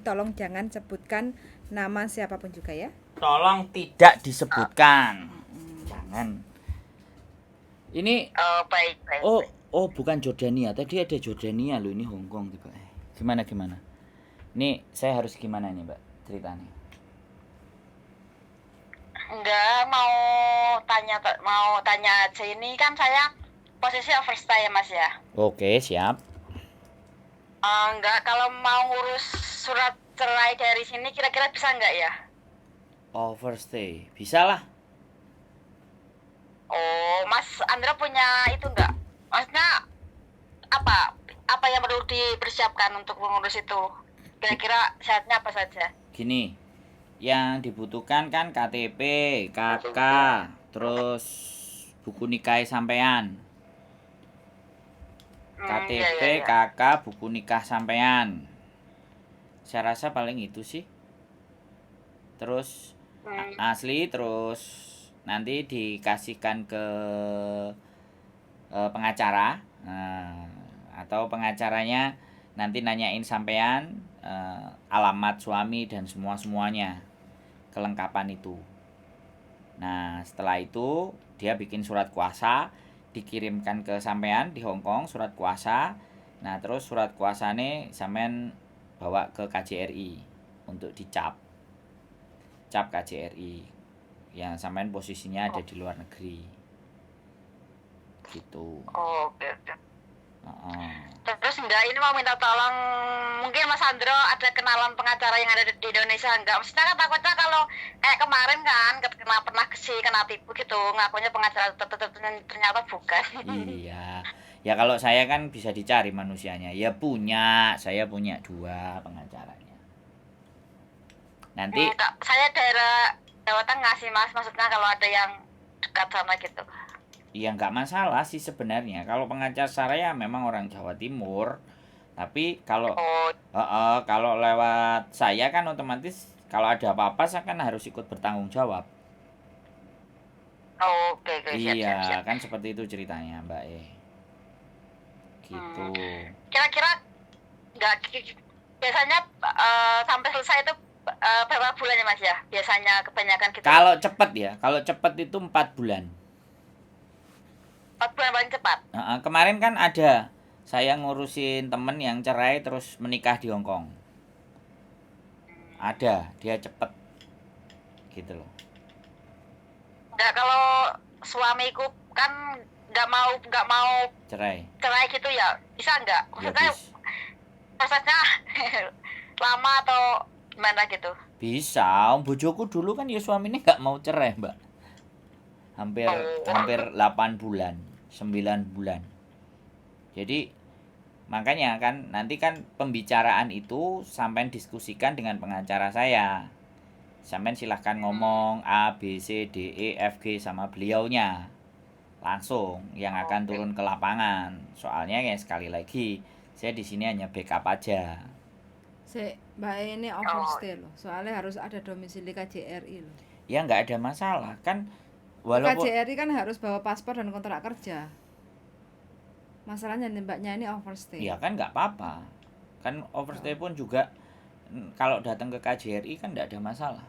Tolong jangan sebutkan nama siapapun juga ya. Tolong tidak disebutkan. Jangan. Ini Baik. bukan Jordania. Tadi ada Jordania loh, ini Hong Kong tiba. Gimana? Ini saya harus gimana nih, Mbak? Ceritanya. Enggak, mau tanya aja, ini kan saya posisi overstay ya Mas ya. Oke, siap. Enggak, kalau mau ngurus surat cerai dari sini kira-kira bisa enggak ya? Overstay. Bisa lah. Oh, Mas Andra punya itu enggak? Maksudnya apa yang perlu dipersiapkan untuk mengurus itu? Kira-kira syaratnya apa saja? Gini. Yang dibutuhkan kan KTP, KK, terus buku nikah sampean. KTP, Iya. KK, buku nikah sampean. Saya rasa paling itu sih. Terus asli, terus nanti dikasihkan ke pengacara, atau pengacaranya nanti nanyain sampean alamat suami dan semuanya, kelengkapan itu. Nah, setelah itu dia bikin surat kuasa, dikirimkan ke sampean di Hong Kong, surat kuasa. Nah, terus surat kuasane sampean bawa ke KJRI untuk dicap. Cap KJRI. Yang sampean posisinya ada di luar negeri. Gitu. Oke. Terus enggak, ini mau minta tolong, mungkin Mas Andro ada kenalan pengacara yang ada di Indonesia enggak? Maksudnya kan takutnya kalau kayak kemarin kan kena tipu gitu, ngakunya pengacara ternyata bukan. Iya. Ya kalau saya kan bisa dicari manusianya. Ya saya punya 2 pengacaranya. Nanti Saya daerah Jawa Tengah sih Mas, maksudnya kalau ada yang dekat sama gitu. ya nggak masalah sih sebenarnya. Kalau pengacar saya memang orang Jawa Timur. Tapi kalau lewat saya kan otomatis kalau ada apa-apa saya kan harus ikut bertanggung jawab. Oke, Iya, siap. kan seperti itu ceritanya, Mbak Gitu. Kira-kira nggak biasanya sampai selesai itu berapa bulan ya Mas ya? Biasanya kebanyakan gitu. Kalau cepet itu 4 bulan. 4 bulan paling cepat. Kemarin kan ada saya ngurusin temen yang cerai terus menikah di Hong Kong. Ada, dia cepet. Gitu loh. Nggak, kalau suamiku kan nggak mau Cerai gitu ya, bisa nggak? Maksudnya prosesnya lama atau gimana gitu? Bisa, bojoku dulu kan ya suaminya nggak mau cerai, Mbak. Hampir 8 bulan, 9 bulan. Jadi makanya kan nanti kan pembicaraan itu sampai diskusikan dengan pengacara saya. Sampai silahkan ngomong A, B, C, D, E, F, G sama beliaunya. Langsung yang akan turun ke lapangan. Soalnya ya sekali lagi saya di sini hanya backup aja. Mbak ini overstay loh. Soalnya harus ada domisili KJRI loh. Ya nggak ada masalah kan. Walaupun KJRI kan harus bawa paspor dan kontrak kerja. Masalahnya mbaknya ini overstay. Ya kan nggak apa-apa. Kan overstay pun juga kalau datang ke KJRI kan nggak ada masalah.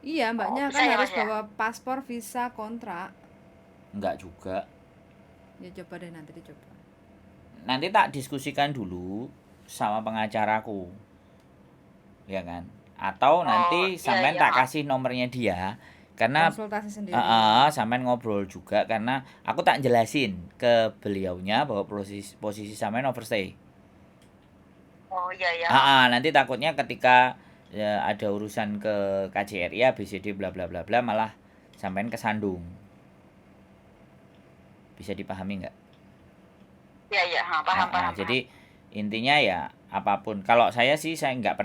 Iya, mbaknya kan harus bawa paspor, visa, kontrak. Enggak juga. Ya coba deh, nanti dicoba. Nanti tak diskusikan dulu sama pengacaraku. Ya kan? Atau nanti sampean tak kasih nomornya dia. Karena konsultasi sendiri. Sampean ngobrol juga karena aku tak jelasin ke beliaunya bahwa posisi sampean overstay. Oh iya. Nanti takutnya ketika ya, ada urusan ke KJRI ABCD bla bla bla bla malah sampean kesandung. Bisa dipahami nggak? Iya, paham. Jadi intinya ya apapun. Kalau saya sih saya nggak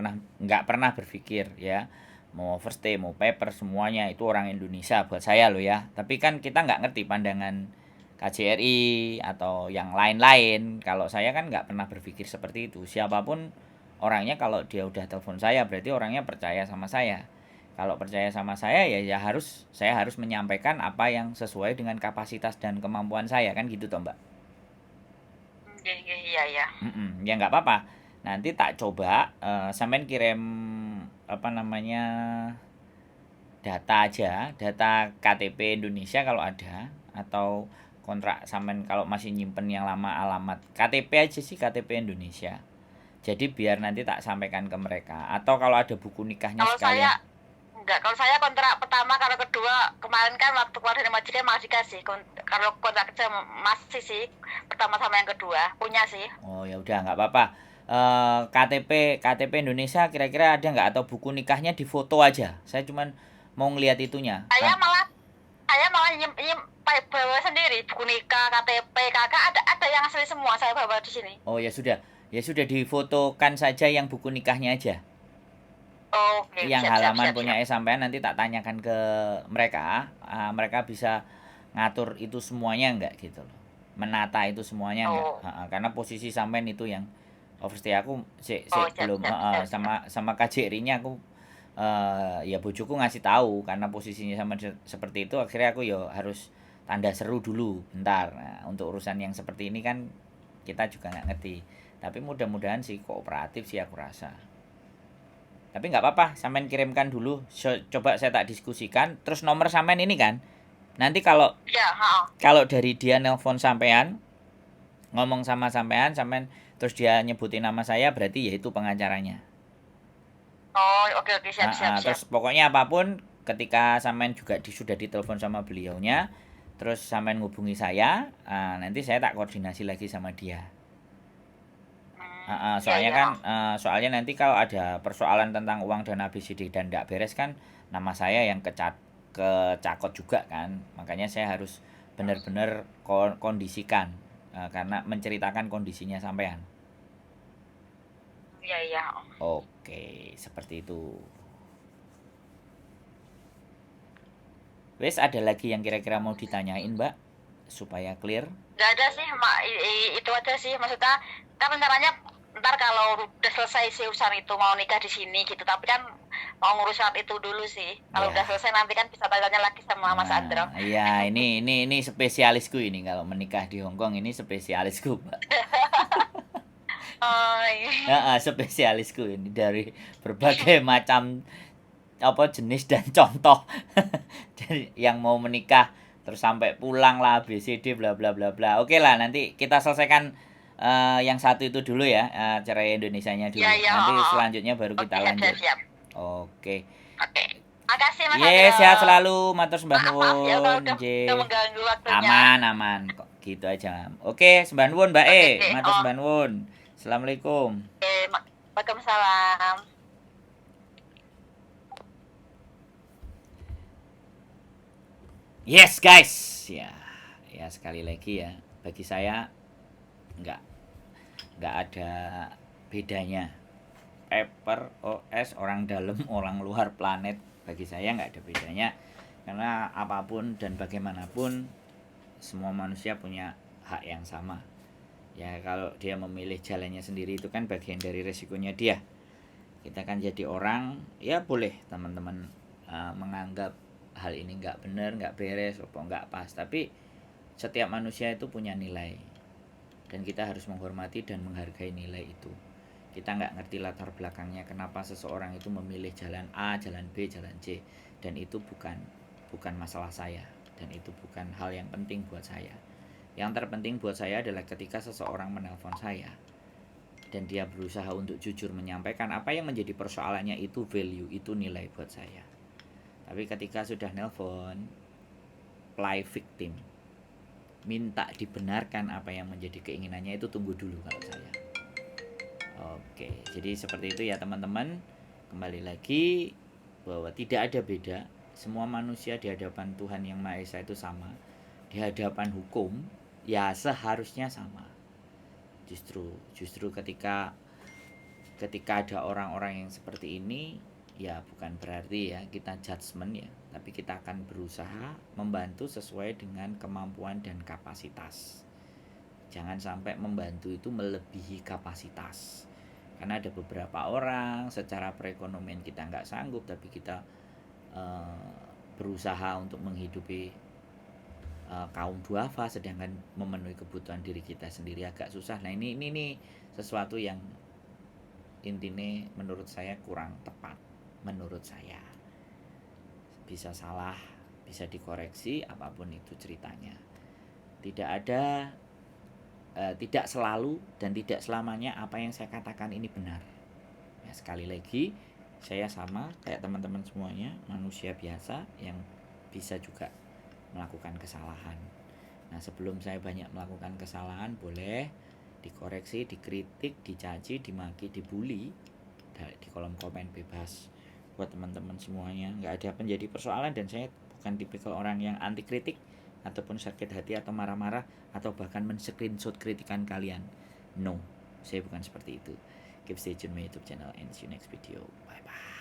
pernah berpikir ya mau overstay mau paper semuanya itu orang Indonesia buat saya loh ya. Tapi kan kita nggak ngerti pandangan KJRI atau yang lain-lain. Kalau saya kan nggak pernah berpikir seperti itu. Siapapun orangnya kalau dia udah telepon saya berarti orangnya percaya sama saya. Kalau percaya sama saya ya saya harus menyampaikan apa yang sesuai dengan kapasitas dan kemampuan saya kan gitu toh Mbak. Iya. Ya nggak apa-apa. Nanti tak coba sampean kirim apa namanya data aja, data KTP Indonesia kalau ada, atau kontrak sampean kalau masih nyimpen yang lama alamat KTP aja sih, KTP Indonesia. Jadi biar nanti tak sampaikan ke mereka, atau kalau ada buku nikahnya Kalau sekalian. saya enggak, kalau saya kontrak pertama, kalau kedua kemarin kan waktu keluar dari majikan masih dikasih. Kalau kontrak kerja masih sih, pertama sama yang kedua punya sih. Oh ya udah nggak apa-apa. KTP Indonesia kira-kira ada nggak, atau buku nikahnya di foto aja. Saya cuman mau ngelihat itunya. Saya malah bawa sendiri buku nikah, KTP, kakak ada yang asli semua saya bawa di sini. Oh ya sudah. Ya sudah, difotokan saja yang buku nikahnya aja. Oke, Yang siap, siap, halaman siap, punya siap. sampean nanti tak tanyakan ke mereka. Mereka bisa ngatur itu semuanya nggak gitu loh. Menata itu semuanya nggak. Oh, Karena posisi sampean itu yang overstay. Aku oh, siap, belum siap, siap, siap. sama KJRI-nya aku ya bojoku ngasih tahu karena posisinya sama seperti itu, akhirnya aku ya harus tanda seru dulu bentar. Nah, untuk urusan yang seperti ini kan kita juga nggak ngerti, tapi mudah-mudahan sih kooperatif sih aku rasa. Tapi nggak apa-apa, sampean kirimkan dulu. Coba saya tak diskusikan. Terus nomor sampean ini kan, nanti kalau Ya, ha. kalau dari dia nelpon sampean, ngomong sama sampean, terus dia nyebutin nama saya, berarti ya itu pengacaranya. Oh, oke, oke, siap, siap, siap. Terus pokoknya apapun, ketika sampean juga sudah ditelepon sama beliaunya, terus sampean ngubungi saya, nanti saya tak koordinasi lagi sama dia. Soalnya Iya, kan iya. soalnya nanti kalau ada persoalan tentang uang dan ABCD dan tidak beres kan, nama saya yang kecakot juga kan. Makanya saya harus benar-benar kondisikan, karena menceritakan kondisinya sampean. Iya, iya. Oke, seperti itu. Wes, ada lagi yang kira-kira mau ditanyain, Mbak, supaya clear? Gak ada sih, itu aja sih. Maksudnya kan rencananya ntar kalau udah selesai sih urusan itu mau nikah di sini gitu. Tapi kan mau ngurus surat itu dulu sih. Kalau udah Ya. selesai nanti kan bisa tanya lagi sama Mas Andro. Iya, ini spesialisku ini, kalau menikah di Hong Kong ini spesialisku, Mbak. Oh, iya. Spesialisku ini dari berbagai macam apa jenis dan contoh. Dari yang mau menikah terus sampai pulang lah, ABCD bla bla bla bla. Oke lah, nanti kita selesaikan yang satu itu dulu ya, cerai Indonesianya dulu. Iya, iya. Nanti selanjutnya baru Oke, kita siap, siap, lanjut. siap. Oke. Oke. Makasih Mas Yes, Andro. sehat selalu, matur sembah Maaf ya kalau nuwun, udah J. mengganggu waktunya. Aman, kok gitu aja. Oke, sembah nuwun, Mbak Oke, oke. matur Oh, sembah nuwun. Assalamualaikum. oke. Waalaikumsalam. Yes, guys. Ya sekali lagi ya, bagi saya nggak ada bedanya. Paper, OS, orang dalam, orang luar planet, bagi saya nggak ada bedanya. Karena apapun dan bagaimanapun, semua manusia punya hak yang sama. Ya kalau dia memilih jalannya sendiri, itu kan bagian dari resikonya dia. Kita kan jadi orang, ya boleh teman-teman menganggap hal ini nggak benar, nggak beres, apa nggak pas. Tapi setiap manusia itu punya nilai, dan kita harus menghormati dan menghargai nilai itu. Kita nggak ngerti latar belakangnya, kenapa seseorang itu memilih jalan A, jalan B, jalan C, dan itu bukan masalah saya, dan itu bukan hal yang penting buat saya. Yang terpenting buat saya adalah ketika seseorang menelpon saya dan dia berusaha untuk jujur menyampaikan apa yang menjadi persoalannya, itu value, itu nilai buat saya. Tapi ketika sudah nelpon, play victim, minta dibenarkan apa yang menjadi keinginannya, itu tunggu dulu kalau saya. Oke, jadi seperti itu ya teman-teman. Kembali lagi bahwa tidak ada beda. Semua manusia di hadapan Tuhan Yang Maha Esa itu sama. Di hadapan hukum ya seharusnya sama. Justru ketika ada orang-orang yang seperti ini, ya bukan berarti ya kita judgement ya, tapi kita akan berusaha membantu sesuai dengan kemampuan dan kapasitas. Jangan sampai membantu itu melebihi kapasitas, karena ada beberapa orang secara perekonomian kita nggak sanggup, tapi kita berusaha untuk menghidupi kaum duafa, sedangkan memenuhi kebutuhan diri kita sendiri agak susah. Nah ini sesuatu yang intinya menurut saya kurang tepat. Menurut saya bisa salah, bisa dikoreksi, apapun itu ceritanya. Tidak selalu dan tidak selamanya apa yang saya katakan ini benar. Ya, sekali lagi saya sama kayak teman-teman semuanya, manusia biasa yang bisa juga melakukan kesalahan. Nah, sebelum saya banyak melakukan kesalahan, boleh dikoreksi, dikritik, dicaci, dimaki, dibully di kolom komen bebas. Buat teman-teman semuanya, nggak ada menjadi persoalan, dan saya bukan tipikal orang yang anti kritik ataupun sakit hati atau marah-marah atau bahkan men-screenshot kritikan kalian. No, saya bukan seperti itu. Keep stay tune my YouTube channel and see you next video. Bye bye.